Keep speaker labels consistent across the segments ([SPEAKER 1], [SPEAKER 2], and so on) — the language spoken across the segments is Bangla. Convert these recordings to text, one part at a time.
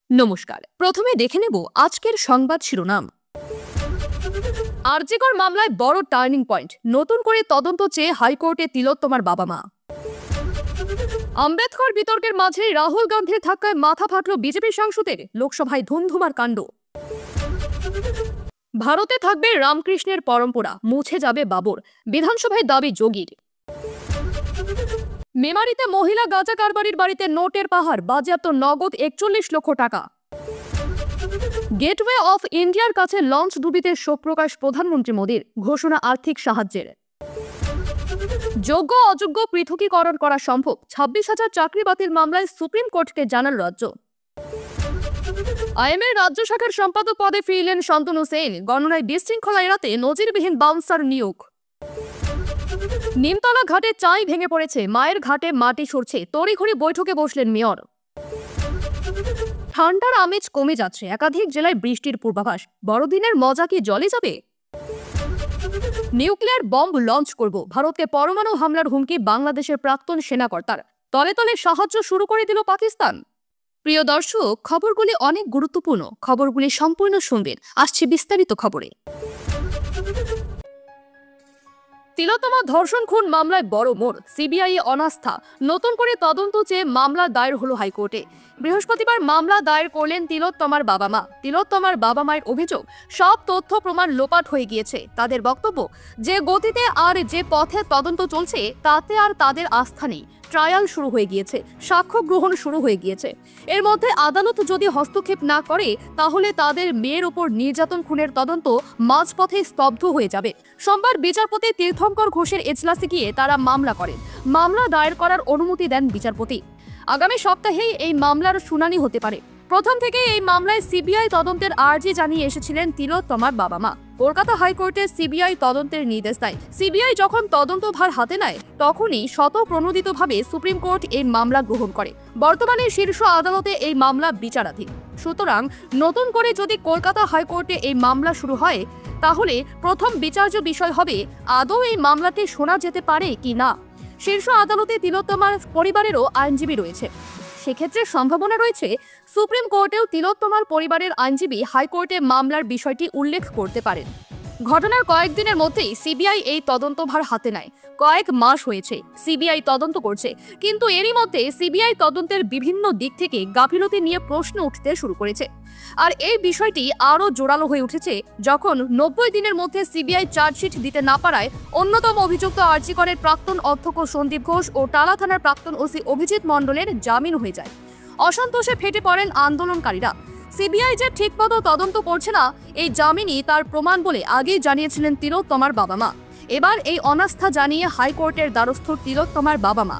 [SPEAKER 1] নমস্কার। প্রথমে দেখে নেব আজকের সংবাদ শিরোনাম। আরজিকর মামলায় বড় টার্নিং পয়েন্ট, নতুন করে তদন্ত চেয়ে হাইকোর্টে তিলোত্তমার বাবা মা। আম্বেদকর বিতর্কের মাঝে রাহুল গান্ধীর ধাক্কায় মাথা ফাটল বিজেপি সাংসদের, লোকসভায় ধুমধুমার কাণ্ড। ভারতে থাকবে রামকৃষ্ণের পরম্পরা, মুছে যাবে বাবর, বিধানসভায় দাবি যোগীর। মেমারিতে মহিলা গাঁজা কারবারির বাড়িতে নোটের পাহাড়, বাজেয়াপ্ত নগদ 41 লক্ষ টাকা। গেটওয়ে অফ ইন্ডিয়ার কাছে লঞ্চ ডুবিতে শোক প্রকাশ প্রধানমন্ত্রী মোদীর, ঘোষণা আর্থিক সাহায্যের। যোগ্য অযোগ্য পৃথকীকরণ করা সম্ভব, 26,000 চাকরি বাতিল মামলায় সুপ্রিম কোর্টকে জানাল রাজ্য। আইএমএর রাজ্য শাখার সম্পাদক পদে ফিরলেন শান্তনু সেন, গণনায় বিশৃঙ্খলা এড়াতে নজিরবিহীন বাউন্সার নিয়োগ। নিমতলা ঘাটে চাই ভেঙে পড়েছে, মায়ের ঘাটে মাটি সরছে, তড়িঘড়ি বৈঠকে বসলেন মেয়র। ঠান্ডার আমেজ কমে যাচ্ছে, একাধিক জেলায় বৃষ্টির পূর্বাভাস, বড়দিনের মজা কি জলে যাবে? নিউক্লিয়ার বম্ব লঞ্চ করব, ভারতকে পরমাণু হামলার হুমকি বাংলাদেশের প্রাক্তন সেনাকর্তার, তলে তলে সাহায্য শুরু করে দিল পাকিস্তান। প্রিয় দর্শক, খবরগুলি অনেক গুরুত্বপূর্ণ, খবরগুলি সম্পূর্ণ শুনবেন, আসছে বিস্তারিত খবরে। তিলোত্তমা ধর্ষণ খুন মামলায় বড় মোড়, সিবিআই অনাস্থা, নতুন করে তদন্ত চেয়ে মামলা দায়ের হলো হাইকোর্টে। বৃহস্পতিবার মামলা দায়ের করলেন তিলোত্তমার বাবা মা। তিলোত্তমার বাবা মায়ের অভিযোগ, সব তথ্য প্রমাণ লোপাট হয়ে গিয়েছে। তাদের বক্তব্য, যে গতিতে আর যে পথে তদন্ত চলছে তাতে আর তাদের আস্থা নেই। ট্রায়াল শুরু হয়ে গিয়েছে, সাক্ষ্য গ্রহণ শুরু হয়ে গিয়েছে। এর মধ্যে আদালত যদি হস্তক্ষেপ না করে তাহলে তাদের মেয়ের উপর নির্যাতন খুনের তদন্ত মাঝপথে স্তব্ধ হয়ে যাবে। সোমবার বিচারপতি তীর্থঙ্কর ঘোষের এজলাসে গিয়ে তারা মামলা করেন। মামলা দায়ের করার অনুমতি দেন বিচারপতি। আগামী সপ্তাহেই এই মামলার শুনানি হতে পারে। প্রথম থেকে এই মামলায় সিবিআই তদন্তের আর্জি জানিয়ে এসেছিলেন তিলোত্তমার বাবা মা। কলকাতা হাইকোর্টে সিবিআই তদন্তের নির্দেশ দেয়। সিবিআই যখন তদন্তভার হাতে নেয় তখনই স্বতঃপ্রণোদিতভাবে সুপ্রিম কোর্ট এই মামলা গ্রহণ করে। বর্তমানে শীর্ষ আদালতে এই মামলা বিচারাধীন। সুতরাং নতুন করে যদি কলকাতা হাইকোর্টে এই মামলা শুরু হয় তাহলে প্রথম বিচার্য বিষয় হবে আদৌ এই মামলাটি শোনা যেতে পারে কি না। শীর্ষ আদালতে তিলোত্তমার পরিবারেরও আইনজীবী রয়েছে, সেক্ষেত্রে সম্ভাবনা রয়েছে সুপ্রিম কোর্টেও তিলোত্তমার পরিবারের আইনজীবী হাইকোর্টে মামলার বিষয়টি উল্লেখ করতে পারেন। ঘটনার কয়েকদিনের মধ্যেই সিবিআই এই তদন্তভার হাতে নেয়। কয়েক মাস হয়েছে সিবিআই তদন্ত করছে, কিন্তু এরই মধ্যে সিবিআই তদন্তের বিভিন্ন দিক থেকে গাফিলতি নিয়ে প্রশ্ন উঠতে শুরু করেছে। আর এই বিষয়টি আরও জোরালো হয়ে উঠেছে যখন 90 দিনের মধ্যে সিবিআই চার্জশিট দিতে না পারায় অন্যতম অভিযুক্ত আরজিকরের প্রাক্তন অধ্যক্ষ সন্দীপ ঘোষ ও টালা থানার প্রাক্তন ওসি অভিজিৎ মণ্ডলের জামিন হয়ে যায়। অসন্তোষে ফেটে পড়েন আন্দোলনকারীরা। সিবিআই যে ঠিকমতো তদন্ত করছে না এই জামিনই তার প্রমাণ বলে আগেই জানিয়েছিলেন তিলোত্তমার বাবা মা। এবার এই অনাস্থা জানিয়ে হাইকোর্টের দ্বারস্থ তিলোত্তমার বাবা মা।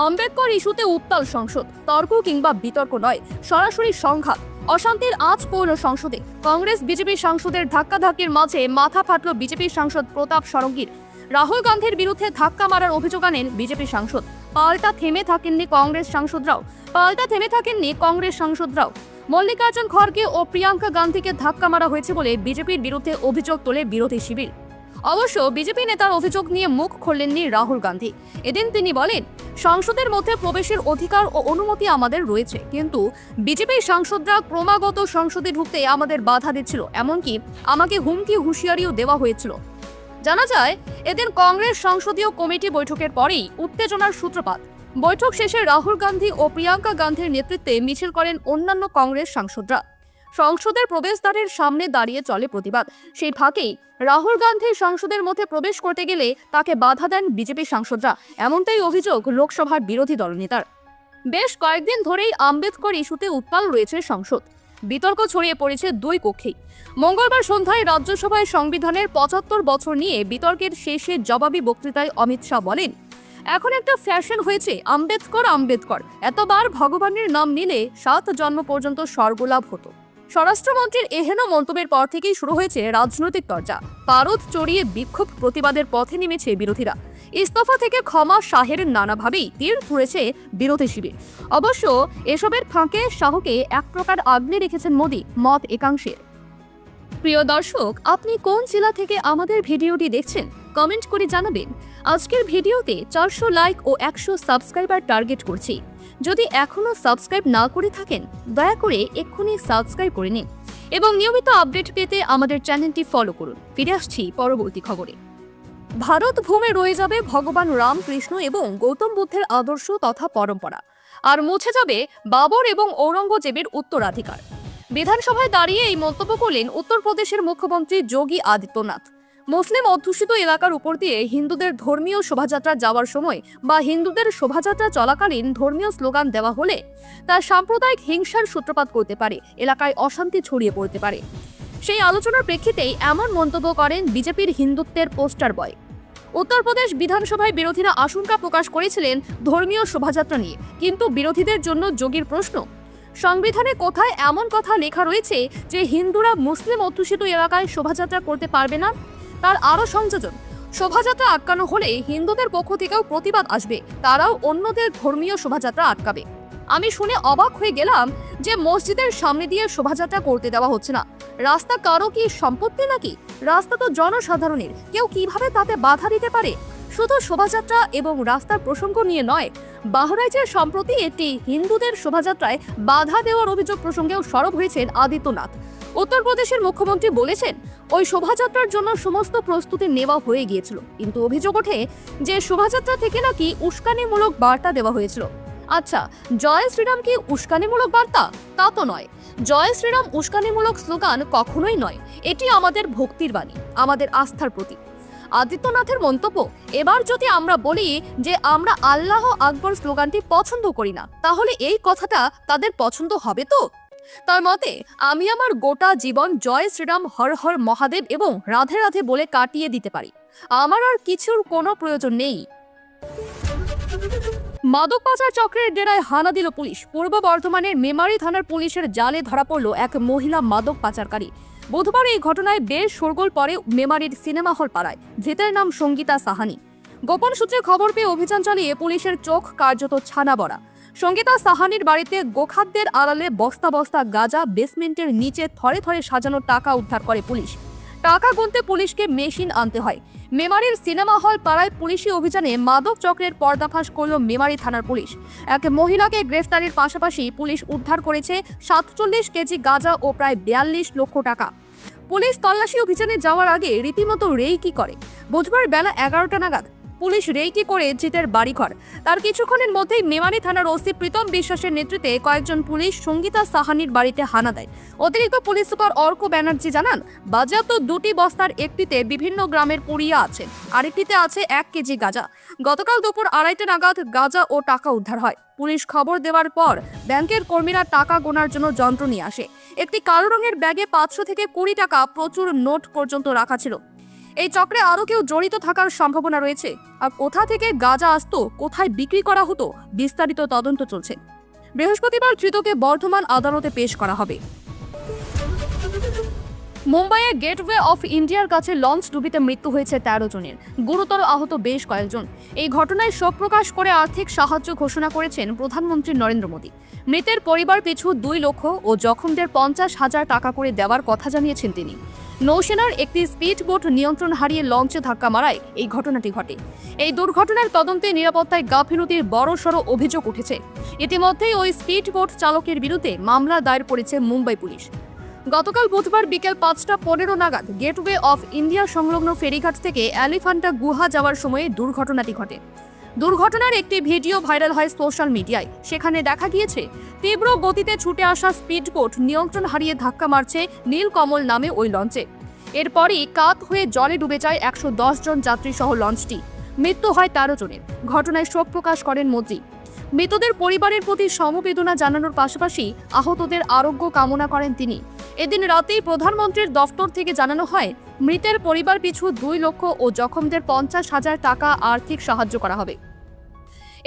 [SPEAKER 1] আম্বেদকর ইস্যুতে উত্তাল সংসদ, তর্ক কিংবা বিতর্ক নয়, সরাসরি সংঘাত, অশান্তির আঁচ পৌর সংসদে। কংগ্রেস বিজেপি সাংসদের ধাক্কাধাক্কির মাঝে মাথা ফাটল বিজেপি সাংসদ প্রতাপ ষড়ঙ্গীর। রাহুল গান্ধীর বিরুদ্ধে ধাক্কা মারার অভিযোগ আনেন বিজেপি সাংসদ। পাল্টা থেমে থাকেননি কংগ্রেস সাংসদরাও। মল্লিকার্জুন খড়গে ও প্রিয়াঙ্কা গান্ধীকে ধাক্কা মারা হয়েছে বলে বিজেপির বিরুদ্ধে অভিযোগ তোলে বিরোধী শিবির। অবশ্য বিজেপি নেতার অভিযোগ নিয়ে মুখ খুললেননি রাহুল গান্ধী। এদিন তিনি বলেন, সংসদের মধ্যে প্রবেশের অধিকার ও অনুমতি আমাদের রয়েছে, কিন্তু বিজেপির সাংসদরা ক্রমাগত সংসদে ঢুকতে আমাদের বাধা দিচ্ছিল, এমনকি আমাকে হুমকি হুঁশিয়ারিও দেওয়া হয়েছিল। জানা যায়, এদিন কংগ্রেস সংসদীয় কমিটি বৈঠকের পরেই উত্তেজনার সূত্রপাত। বৈঠক শেষে রাহুল গান্ধী ও প্রিয়াঙ্কা গান্ধীর নেতৃত্বে মিছিল করেন অন্যান্য কংগ্রেস সাংসদরা। সংসদের প্রবেশদ্বারের সামনে দাঁড়িয়ে চলে প্রতিবাদ। সেই ফাঁকেই রাহুল গান্ধী সংসদের মধ্যে প্রবেশ করতে গেলে তাকে বাধা দেন বিজেপি সাংসদরা, এমনটাই অভিযোগ লোকসভার বিরোধী দলনেতার। বেশ কয়েকদিন ধরেই আম্বেদকর ইস্যুতে উত্তাল রয়েছে সংসদ। বিতর্ক ছড়িয়ে পড়েছে দুই কক্ষেই। মঙ্গলবার সন্ধ্যায় রাজ্যসভায় সংবিধানের 75 বছর নিয়ে বিতর্কের শেষে জবাবি বক্তৃতায় অমিত শাহ বলেন, এখন একটা ফ্যাশন হয়েছে আম্বেদকর, এতবার ভগবানের নাম নিলে 7 জন্ম পর্যন্ত স্বর্গলাভ হতো। স্বরাষ্ট্রমন্ত্রীর এহেন মন্তব্যের পর থেকেই শুরু হয়েছে রাজনৈতিক চর্চা। পারদ চড়িয়ে বিক্ষোভ প্রতিবাদের পথে নেমেছে বিরোধীরা। ইস্তফা থেকে ক্ষমা শাহের নানাভাবেই তীর ছুঁড়েছে বিরোধী শিবির। অবশ্য এসবের ফাঁকে শাহকে এক প্রকার আগলে রেখেছেন মোদী, মত একাংশের। প্রিয় দর্শক, আপনি কোন জেলা থেকে আমাদের ভিডিওটি দেখছেন কমেন্ট করে জানাবেন। আজকের ভিডিওতে 400 লাইক ও 100 সাবস্ক্রাইবার টার্গেট করছি। যদি এখনো সাবস্ক্রাইব না করে থাকেন দয়া করে এক্ষুনি সাবস্ক্রাইব করে নিন এবং নিয়মিত আপডেট পেতে আমাদের চ্যানেলটি ফলো করুন। ফিরে আসছি পরবর্তী খবরে। ভারত ভূমে রয়ে যাবে ভগবান রামকৃষ্ণ এবং গৌতম বুদ্ধের আদর্শ তথা পরম্পরা, আর মুছে যাবে বাবর এবং ঔরঙ্গজেবের উত্তরাধিকার। বিধানসভায় দাঁড়িয়ে এই মন্তব্য করলেন উত্তরপ্রদেশের মুখ্যমন্ত্রী যোগী আদিত্যনাথ। মুসলিম অধ্যুষিত এলাকার উপর দিয়ে হিন্দুদের ধর্মীয় শোভাযাত্রা যাওয়ার সময় বা হিন্দুদের শোভাযাত্রা চলাকালীন ধর্মীয় স্লোগান দেওয়া হলে তা সাম্প্রদায়িক হিংসার সূত্রপাত করতে পারে, এলাকায় অশান্তি ছড়িয়ে পড়তে পারে। সেই আলোচনার প্রেক্ষিতেই এমন মন্তব্য করেন বিজেপির হিন্দুত্বের পোস্টার বয়। উত্তরপ্রদেশ বিধানসভায় বিরোধীরা আশঙ্কা প্রকাশ করেছিলেন ধর্মীয় শোভাযাত্রা নিয়ে, কিন্তু বিরোধীদের জন্য যোগীর প্রশ্ন, সংবিধানে কোথায় এমন কথা লেখা রয়েছে যে হিন্দুরা মুসলিম অধ্যুষিত এলাকায় শোভাযাত্রা করতে পারবে না? তার আরও সংযোজন, শোভাযাত্রা আটকানো হলে হিন্দুদের পক্ষ থেকেও প্রতিবাদ আসবে, তারাও অন্যদের ধর্মীয় শোভাযাত্রা আটকাবে। আমি শুনে অবাক হয়ে গেলাম যে মসজিদের সামনে দিয়ে শোভাযাত্রা করতে দেওয়া হচ্ছে না। রাস্তা কারো কি সম্পত্তি নাকি? রাস্তা তো জনসাধারণের, কেউ কিভাবে তাতে বাধা দিতে পারে? শুধু শোভাযাত্রা এবং রাস্তার প্রসঙ্গ নিয়ে নয়, বাহরাইচের সম্প্রতি একটি হিন্দুদের শোভাযাত্রায় বাধা দেওয়ার অভিযোগ প্রসঙ্গেও সরব হয়েছেন আদিত্যনাথ। উত্তরপ্রদেশের মুখ্যমন্ত্রী বলেছেন, ওই শোভাযাত্রার জন্য সমস্ত প্রস্তুতি নেওয়া হয়ে গিয়েছিল, কিন্তু অভিযোগ ওঠে যে শোভাযাত্রা থেকে নাকি উস্কানিমূলক বার্তা দেওয়া হয়েছিল। আচ্ছা, জয় শ্রীরাম কি উস্কানিমূলক বার্তা? তা তো নয়। জয় শ্রীরাম উস্কানিমূলক স্লোগান কখনোই নয়, এটি আমাদের ভক্তির বাণী, আমাদের আস্থার প্রতীক। আদিত্যনাথের মন্তব্য, এবার যদি আমরা বলি যে আমরা আল্লাহ আকবর স্লোগানটি পছন্দ করি না, তাহলে এই কথাটা তাদের পছন্দ হবে তো? তার মতে, আমি আমার গোটা জীবন জয় শ্রীরাম, হর হর মহাদেব এবং রাধে রাধে বলে কাটিয়ে দিতে পারি, আমার আর কিছুর কোনো প্রয়োজন নেই। মাদক পাচার চক্রের ডেরায় হানা দিল পুলিশ। পূর্ব বর্ধমানের মেমারি থানার পুলিশের জালে ধরা পড়ল এক মহিলা মাদক পাচারকারী। বুধবার এই ঘটনায় বেশ শোরগোল পড়ে মেমারির সিনেমা হল পাড়ায়। ধৃতের নাম সঙ্গীতা সাহানি। গোপন সূত্রে খবর পেয়ে অভিযান চালিয়ে পুলিশের চোখ কার্যত ছানা বড়া। সঙ্গীতা সাহানির বাড়িতে গোখাদ্যের আড়ালে বস্তা বস্তা গাঁজা, বেসমেন্টের নিচে থরে থরে সাজানো টাকা উদ্ধার করে পুলিশ। টাকা গুনতে পুলিশকে মেশিন আনতে হয়। মেমারির সিনেমা হল পাড়ায় পুলিশি অভিযানে মাদক চক্রের পর্দাফাশ করল মেমারি থানার পুলিশ। এক মহিলাকে গ্রেফতারের পাশাপাশি পুলিশ উদ্ধার করেছে 47 কেজি গাঁজা ও প্রায় 42 লক্ষ টাকা। পুলিশ তল্লাশি অভিযানে যাওয়ার আগে রীতিমতো রেইকি করে। বুধবার বেলা 11টা নাগাদ পুলিশ রেইকি করে ধৃতের বাড়িঘর। তার কিছুক্ষণের মধ্যেই মেমারি থানার ওসি প্রীতম বিশ্বাসের নেতৃত্বে কয়েকজন পুলিশ সঙ্গীতা সাহানির বাড়িতে হানা দেয়। অতিরিক্ত পুলিশ সুপার অর্ক ব্যানার্জি জানান, বাজেয়াপ্ত 2টি বস্তার একটিতে বিভিন্ন গ্রামের পুড়িয়া আছে, আরেকটিতে আছে 1 কেজি গাঁজা। গতকাল দুপুর 2:30 নাগাদ গাঁজা ও টাকা উদ্ধার হয়। পুলিশ খবর দেওয়ার পর ব্যাংকের কর্মীরা টাকা গোনার জন্য যন্ত্র নিয়ে আসে। একটি কালো রঙের ব্যাগে 500 থেকে 20 টাকা প্রচুর নোট পর্যন্ত রাখা ছিল। এই চক্রে আরো কেউ জড়িত থাকার সম্ভাবনা রয়েছে। আর কোথা থেকে গাঁজা আসতো, কোথায় বিক্রি করা হতো, বিস্তারিত তদন্ত চলছে। বৃহস্পতিবার ধৃতকে বর্ধমান আদালতে পেশ করা হবে। মুম্বাইয়ের গেটওয়ে অফ ইন্ডিয়ার কাছে লঞ্চ ডুবিতে মৃত্যু হয়েছে 13 জনের, গুরুতর আহত বেশ কয়েকজন। এই ঘটনায় শোক প্রকাশ করে আর্থিক সাহায্য ঘোষণা করেছেন প্রধানমন্ত্রী নরেন্দ্র মোদী। মৃতের পরিবার পিছু 2 লক্ষ ও জখমদের 50,000 টাকা করে দেওয়ার কথা জানিয়েছেন তিনি। নৌসেনার একটি স্পিড বোট নিয়ন্ত্রণ হারিয়ে লঞ্চে ধাক্কা মারায় এই ঘটনাটি ঘটে। এই দুর্ঘটনার তদন্তে নিরাপত্তায় গাফিলতির বড়সড় অভিযোগ উঠেছে। ইতিমধ্যেই ওই স্পিড বোট চালকের বিরুদ্ধে মামলা দায়ের করেছে মুম্বাই পুলিশ। গতকাল বুধবার বিকেল 5:15 নাগাদ গেটওয়ে অফ ইন্ডিয়া সংলগ্ন ফেরিঘাট থেকে এলিফ্যান্টা গুহা যাওয়ার সময়ে দুর্ঘটনাটি ঘটে। দুর্ঘটনার একটি ভিডিও ভাইরাল হয় সোশ্যাল মিডিয়ায়। সেখানে দেখা গিয়েছে তীব্র গতিতে ছুটে আসা স্পিডবোট নিয়ন্ত্রণ হারিয়ে ধাক্কা মারছে নীলকমল নামে ওই লঞ্চে। এরপরই কাত হয়ে জলে ডুবে যায় 110 জন যাত্রী সহ লঞ্চটি। মৃত্যু হয় 13 জনের। ঘটনায় শোক প্রকাশ করেন মোদী। মৃতদের পরিবারের প্রতি সমবেদনা জানানোর পাশাপাশি আহতদের আরোগ্য কামনা করেন তিনি। এদিন রাতেই প্রধানমন্ত্রীর দফতর থেকে জানানো হয়, মৃতের পরিবার পিছু 2 লক্ষ ও জখমদের 50,000 টাকা আর্থিক সাহায্য করা হবে।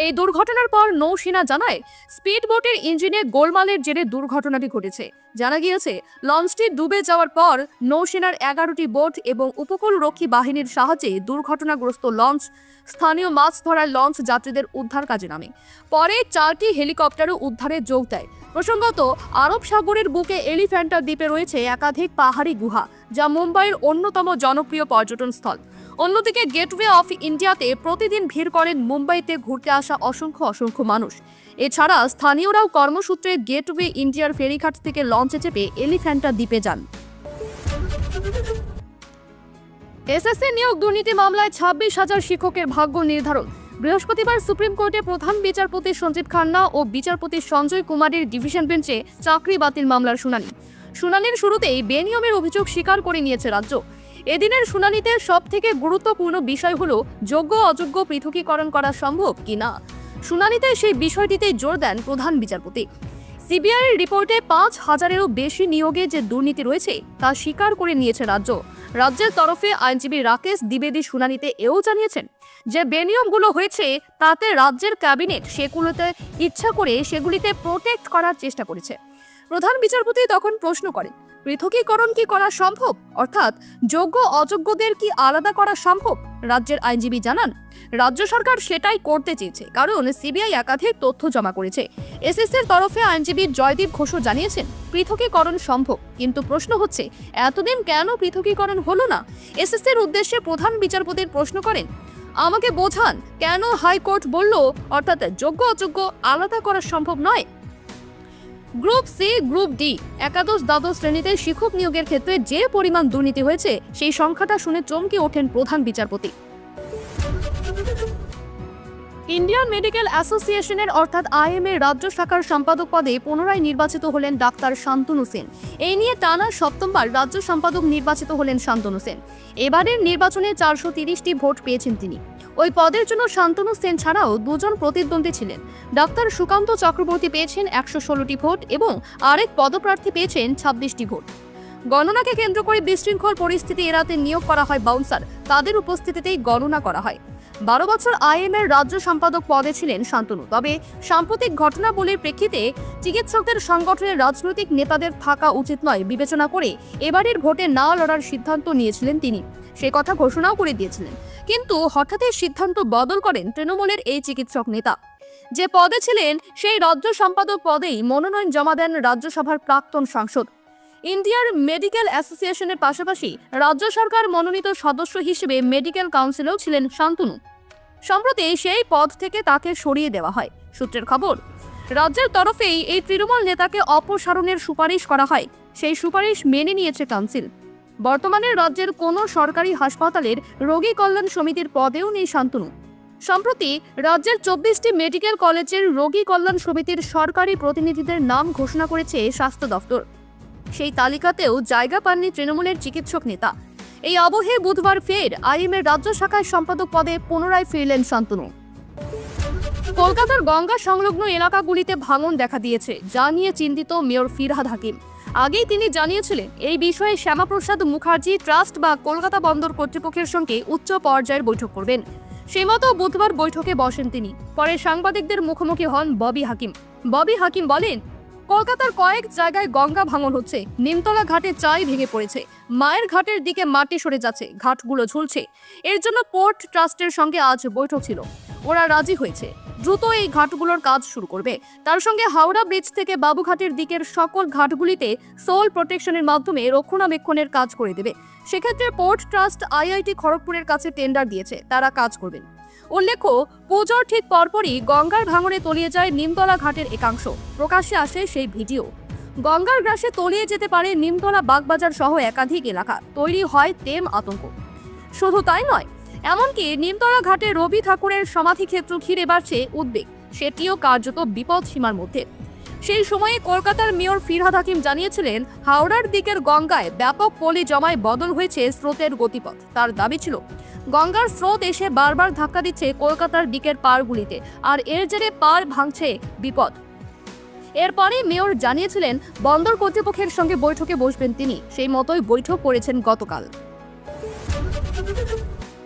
[SPEAKER 1] এই দুর্ঘটনার পর নৌসেনা জানায়, স্পিডবোটের ইঞ্জিনে গোলমালের জেরে দুর্ঘটনাটি ঘটেছে। জানা গিয়েছে, লঞ্চটি ডুবে যাওয়ার পর নৌসেনার 11টি বোট এবং উপকূলরক্ষী বাহিনীর সাহায্যে দুর্ঘটনাগ্রস্ত লঞ্চ স্থানীয় মাছ ধরার লঞ্চ যাত্রীদের উদ্ধার কাজে নামে। পরে 4টি হেলিকপ্টারও উদ্ধারে যোগ দেয়। প্রসঙ্গত, আরব সাগরের বুকে এলিফ্যান্টা দ্বীপে রয়েছে একাধিক পাহাড়ি গুহা। যা মুম্বাইয়ের অন্যতম জনপ্রিয় পর্যটন স্থল। অন্যদিকে গেটওয়ে অফ ইন্ডিয়াতে প্রতিদিন ভিড় করেন মুম্বাইতে ঘুরতে আসা অসংখ্য মানুষ। এছাড়া স্থানীয়রাও কর্মসূত্রে গেটওয়ে ইন্ডিয়ার ফেরিঘাট থেকে লঞ্চে চেপে এলিফ্যান্টা দ্বীপে যান। এসএসসি নিয়োগ দুর্নীতি মামলায় 26,000 শিক্ষকের ভাগ্য নির্ধারণ। বৃহস্পতিবার সুপ্রিম কোর্টে প্রধান বিচারপতি সঞ্জীব খান্না ও বিচারপতি সঞ্জয় কুমারের ডিভিশন বেঞ্চে চাকরি বাতিল মামলার শুনানির শুরুতেই বেনিয়মের অভিযোগ স্বীকার করে নিয়েছে রাজ্য। এদিনের শুনানিতে সবথেকে গুরুত্বপূর্ণ বিষয় হলো যোগ্য অযোগ্য পৃথকীকরণ করা সম্ভব কিনা। শুনানিতে সেই বিষয়টিতেই জোর দেন প্রধান বিচারপতি। সিবিআইয়ের রিপোর্টে 5,000-এরও বেশি নিয়োগে যে দুর্নীতি রয়েছে তা স্বীকার করে নিয়েছে রাজ্য। রাজ্যের তরফে আইনজীবী রাকেশ দ্বিবেদী শুনানিতে এও জানিয়েছেন যে বেনিয়মগুলো হয়েছে তাতে রাজ্যের ক্যাবিনেট সেগুলিতে প্রোটেক্ট করার চেষ্টা করেছে। প্রধান বিচারপতি তখন প্রশ্ন করেন, পৃথকীকরণ কি করা সম্ভব, অর্থাৎ যোগ্য অযোগ্যদের কি আলাদা করা সম্ভব? রাজ্যের আইনজীবী জানান, রাজ্য সরকার সেটাই করতে চেয়েছে, কারণ সিবিআই একাধিক তথ্য জমা করেছে। এসএসসির তরফে আইনজীবী জয়দীপ ঘোষও জানিয়েছেন পৃথকীকরণ সম্ভব, কিন্তু প্রশ্ন হচ্ছে এতদিন কেন পৃথকীকরণ হলো না। এসএসসির উদ্দেশ্যে প্রধান বিচারপতির প্রশ্ন করেন, আমাকে বোঝান কেন হাইকোর্ট বলল অর্থাৎ যোগ্য অযোগ্য আলাদা করা সম্ভব নয়। গ্রুপ সি, গ্রুপ ডি, একাদশ দ্বাদশ শ্রেণীতে শিক্ষক নিয়োগের ক্ষেত্রে যে পরিমাণ দুর্নীতি হয়েছে সেই সংখ্যাটা শুনে চমকে ওঠেন প্রধান বিচারপতি। ইন্ডিয়ান মেডিকেল অ্যাসোসিয়েশনের অর্থাৎ আইএমএ রাজ্য শাখার সম্পাদক পদে পুনরায় নির্বাচিত হলেন ডাক্তার শান্তনু সেন। এই নিয়ে টানা সপ্তমবার রাজ্য সম্পাদক নির্বাচিত হলেন শান্তনু সেন। এবারের নির্বাচনে 430টি ভোট পেয়েছেন তিনি। ওই পদের জন্য শান্তনু সেন ছাড়াও দুজন প্রতিদ্বন্দ্বী ছিলেন। ডাক্তার সুকান্ত চক্রবর্তী পেয়েছেন 116টি ভোট এবং আরেক পদপ্রার্থী পেয়েছেন 26টি ভোট। গণনাকে কেন্দ্র করে বিশৃঙ্খল পরিস্থিতি এড়াতে নিয়োগ করা হয় বাউন্সার, তাদের উপস্থিতিতেই গণনা করা হয়। 12 বছর আইএমএর রাজ্য সম্পাদক পদে ছিলেন শান্তনু। তবে সাম্প্রতিক ঘটনাবলীর প্রেক্ষিতে চিকিৎসকদের সংগঠনের রাজনৈতিক নেতাদের থাকা উচিত নয় বিবেচনা করে এবারের ভোটে না লড়ার সিদ্ধান্ত নিয়েছিলেন তিনি। সে কথা ঘোষণাও করে দিয়েছিলেন, কিন্তু হঠাৎই সিদ্ধান্ত বদল করেন তৃণমূলের এই চিকিৎসক নেতা। যে পদে ছিলেন সেই রাজ্য সম্পাদক পদেই মনোনয়ন জমা দেন রাজ্যসভার প্রাক্তন সাংসদ। ইন্ডিয়ার মেডিকেল অ্যাসোসিয়েশনের পাশাপাশি রাজ্য সরকার মনোনীত সদস্য হিসেবে মেডিকেল কাউন্সিলেও ছিলেন শান্তনু। সম্প্রতি সেই পদ থেকে তাকে সরিয়ে দেওয়া হয়। সূত্রের খবর, রাজ্যের তরফেই এই তৃণমূল নেতাকে অপসারণের সুপারিশ করা হয়। সেই সুপারিশ মেনে নিয়েছে কাউন্সিল। বর্তমানে রাজ্যের কোনো সরকারি হাসপাতালের রোগী কল্যাণ সমিতির পদেও নেই শান্তনু। সম্প্রতি রাজ্যের 24টি মেডিকেল কলেজের রোগী কল্যাণ সমিতির সরকারি প্রতিনিধিদের নাম ঘোষণা করেছে স্বাস্থ্য দফতর। সেই তালিকাতেও জায়গা পাননি তৃণমূলের চিকিৎসক নেতা। এই আবহে বুধবার ফের আইএমএর রাজ্য শাখায় সম্পাদক পদে পুনরায় ফিরলেন শান্তনু। কলকাতার গঙ্গা সংলগ্ন এলাকাগুলিতে ভাঙন দেখা দিয়েছে, যা নিয়ে চিন্তিত মেয়র ফিরহাদ হাকিম। আগেই তিনি জানিয়েছিলেন এই বিষয়ে শ্যামাপ্রসাদ মুখার্জি ট্রাস্ট বা কলকাতা বন্দর কর্তৃপক্ষের সঙ্গে উচ্চ পর্যায়ের বৈঠক করবেন। সেই মতো বুধবার বৈঠকে বসেন তিনি। পরে সাংবাদিকদের মুখোমুখি হন ববি হাকিম বলেন, কলকাতার কয়েক জায়গায় গঙ্গা ভাঙন হচ্ছে। নিমতলা ঘাটে চাই ভেঙে পড়েছে, মায়ের ঘাটের দিকে মাটি সরে যাচ্ছে, ঘাটগুলো ঝুলছে। এর জন্য পোর্ট ট্রাস্টের সঙ্গে আজ বৈঠক ছিল, ওরা রাজি হয়েছে, দ্রুত এই ঘাটগুলোর কাজ শুরু করবে। তার সঙ্গে হাওড়া ব্রিজ থেকে বাবুঘাটের দিকের সকল ঘাটগুলিতে সোল প্রোটেকশনের মাধ্যমে রক্ষণাবেক্ষণের কাজ করে দেবে। সেক্ষেত্রে পোর্ট ট্রাস্ট আইআইটি খড়গপুরের কাছে টেন্ডার দিয়েছে, তারা কাজ করবেন। উল্লেখ্য, পুজোর ঠিক পরপরই গঙ্গার ভাঙনে তলিয়ে যায় নিমতলা ঘাটের একাংশ। প্রকাশ্যে আসে সেই ভিডিও। গঙ্গার গ্রাসে তলিয়ে যেতে পারে নিমতলা বাগবাজার সহ একাধিক এলাকা। তৈরি হয় তেম আতঙ্ক। শুধু তাই নয়, এমনকি নিমতলা ঘাটে রবি ঠাকুরের সমাধিক্ষেত্র ঘিরে বাড়ছে উদ্বেগ, সেটিও কার্যত বিপদ সীমার মধ্যে। সেই সময়ে কলকাতার মেয়র ফিরহাদ হাকিম জানিয়েছিলেন, হাওড়ার দিকের গঙ্গায় ব্যাপক পলি জমায় বদল হয়েছে স্রোতের গতিপথ। তার দাবি ছিল, গঙ্গার স্রোত এসে বারবার ধাক্কা দিচ্ছে কলকাতার দিকের পাড়গুলিতে, আর এর জেরে পাড় ভাঙছে বিপদ। এরপরে মেয়র জানিয়েছিলেন বন্দর কর্তৃপক্ষের সঙ্গে বৈঠকে বসবেন তিনি। সেই মতোই বৈঠক করেছেন গতকাল।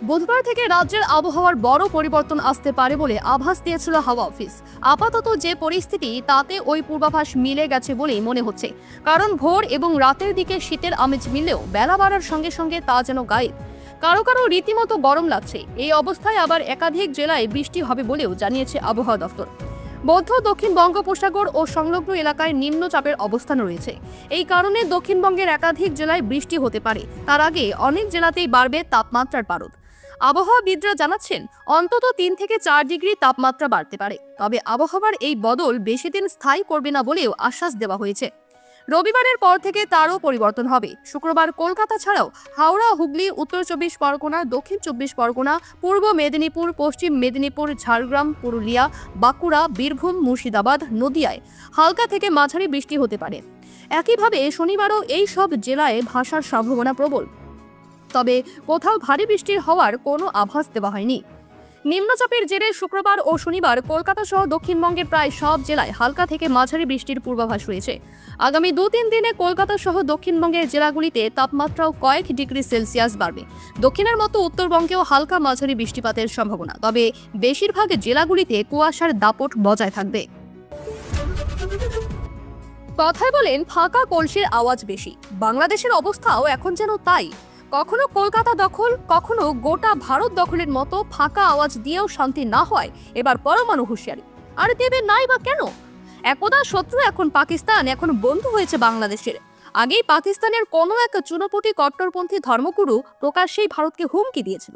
[SPEAKER 1] বুধবার থেকে রাজ্যের আবহাওয়ার বড় পরিবর্তন আসতে পারে বলে আভাস দিয়েছিল হাওয়া অফিস। আপাতত যে পরিস্থিতি, তাতে ওই পূর্বাভাস মিলে গেছে বলেই মনে হচ্ছে। কারণ ভোর এবং রাতের দিকে শীতের আমেজ মিললেও বেলা বাড়ার সঙ্গে সঙ্গে তা যেন গায়েব। কারো কারো রীতিমতো গরম লাগছে। এই অবস্থায় আবার একাধিক জেলায় বৃষ্টি হবে বলেও জানিয়েছে আবহাওয়া দফতর। মধ্য দক্ষিণ বঙ্গোপসাগর ও সংলগ্ন এলাকায় নিম্নচাপের অবস্থান রয়েছে। এই কারণে দক্ষিণবঙ্গের একাধিক জেলায় বৃষ্টি হতে পারে। তার আগে অনেক জেলাতেই বাড়বে তাপমাত্রার পারদ। আবহাওয়াবিদরা জানাচ্ছেন অন্তত 3 থেকে 4 ডিগ্রি তাপমাত্রা বাড়তে পারে। তবে আবহাওয়ার এই বদল বেশি দিন স্থায়ী করবে না বলেও আশ্বাস দেওয়া হয়েছে। রবিবারের পর থেকে তারও পরিবর্তন হবে। শুক্রবার কলকাতা ছাড়াও হাওড়া, হুগলি, উত্তর 24 পরগনা, দক্ষিণ 24 পরগনা, পূর্ব মেদিনীপুর, পশ্চিম মেদিনীপুর, ঝাড়গ্রাম, পুরুলিয়া, বাঁকুড়া, বীরভূম, মুর্শিদাবাদ, নদিয়ায় হালকা থেকে মাঝারি বৃষ্টি হতে পারে। একইভাবে শনিবারও এই সব জেলায় ভাসার সম্ভাবনা প্রবল। তবে কোথাও ভারী বৃষ্টির হওয়ার কোনো আভাস দেওয়া হয়নি। নিম্নচাপের জেরে শুক্রবার ও শনিবার কলকাতা সহ দক্ষিণবঙ্গের প্রায় সব জেলায় হালকা থেকে মাঝারি বৃষ্টির পূর্বাভাস রয়েছে। আগামী 2-3 দিনে কলকাতা সহ দক্ষিণবঙ্গের জেলাগুলিতে তাপমাত্রাও কয়েক ডিগ্রি সেলসিয়াস বাড়বে। দক্ষিণের মতো উত্তরবঙ্গেও হালকা মাঝারি বৃষ্টিপাতের সম্ভাবনা, তবে বেশিরভাগ জেলাগুলিতে কুয়াশার দাপট বজায় থাকবে। কথায় বলেন ফাঁকা কলসির আওয়াজ বেশি। বাংলাদেশের অবস্থাও এখন যেন তাই। কখনো কলকাতা দখল, কখনো গোটা ভারত দখলের মতো ফাঁকা আওয়াজ দিয়েও শান্তি না হয় এবার পরমাণু হুঁশিয়ারি। আর দেবে নাই বা কেন? একদা শত্রু এখন পাকিস্তান, এখন বন্ধু হয়েছে বাংলাদেশের। আগেই পাকিস্তানের কোনো এক চুনোপুটি কট্টরপন্থী ধর্মগুরু প্রকাশ্যেই ভারতকে হুমকি দিয়েছিল,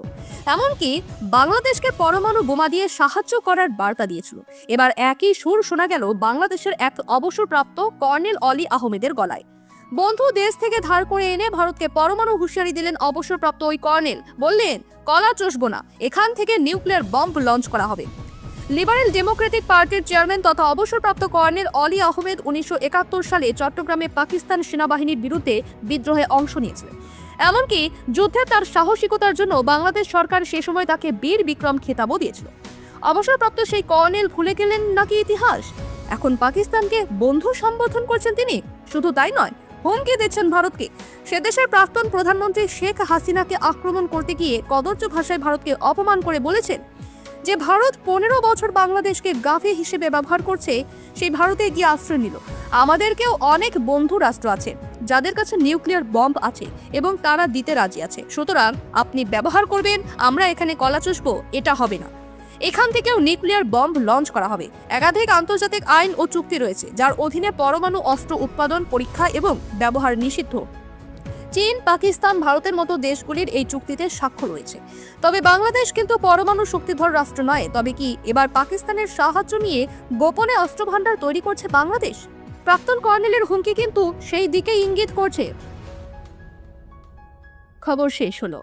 [SPEAKER 1] এমনকি বাংলাদেশকে পরমাণু বোমা দিয়ে সাহায্য করার বার্তা দিয়েছিল। এবার একই সুর শোনা গেল বাংলাদেশের এক অবসরপ্রাপ্ত কর্নেল অলি আহমেদের গলায়। বন্ধু দেশ থেকে ধার করে এনে ভারতকে পরমাণু হুঁশিয়ারি দিলেন অবসরপ্রাপ্ত ওই কর্নেল। বললেন, কলা চষবো না, এখান থেকে নিউক্লিয়ার বম্ব লঞ্চ করা হবে। লিবারেল ডেমোক্রেটিক পার্টির চেয়ারম্যান তথা অবসরপ্রাপ্ত কর্নেল অলি আহমেদ 1971 সালে চট্টগ্রামে পাকিস্তান সেনাবাহিনীর বিরুদ্ধে বিদ্রোহে অংশ নিয়েছিলেন। এমনকি যুদ্ধে তার সাহসিকতার জন্য বাংলাদেশ সরকার সে সময় তাকে বীর বিক্রম খেতাবও দিয়েছিল। অবসরপ্রাপ্ত সেই কর্নেল ভুলে গেলেন নাকি ইতিহাস? এখন পাকিস্তানকে বন্ধু সম্বোধন করছেন তিনি। শুধু তাই নয়, হুমকি দিচ্ছেন ভারতকে। সে দেশের প্রাক্তন প্রধানমন্ত্রী শেখ হাসিনাকে আক্রমণ করতে গিয়ে কদর্য ভাষায় ভারতকে অপমান করে বলেছেন যে ভারত 15 বছর বাংলাদেশকে গাফি হিসেবে ব্যবহার করছে, সেই ভারতে গিয়ে আশ্রয় নিল। আমাদেরকেও অনেক বন্ধু রাষ্ট্র আছে যাদের কাছে নিউক্লিয়ার বম্ব আছে এবং তারা দিতে রাজি আছে। সুতরাং আপনি ব্যবহার করবেন, আমরা এখানে কলা চষবো, এটা হবে না। এখান থেকেও নিউক্লিয়ার বম্ব লঞ্চ করা হবে। একাধিক আন্তর্জাতিক আইন ও চুক্তি রয়েছে যার অধীনে পরমাণু অস্ত্র উৎপাদন, পরীক্ষা এবং ব্যবহার নিষিদ্ধ। চীন, পাকিস্তান, ভারতের মতো দেশগুলির এই চুক্তিতে স্বাক্ষর রয়েছে। তবে বাংলাদেশ কিন্তু পরমাণু শক্তিধর রাষ্ট্র নয়। তবে কি এবার পাকিস্তানের সাহায্য নিয়ে গোপনে অস্ত্র ভান্ডার তৈরি করছে বাংলাদেশ? প্রাক্তন কর্নেলের হুমকি কিন্তু সেই দিকে ইঙ্গিত করছে। খবর শেষ হলো।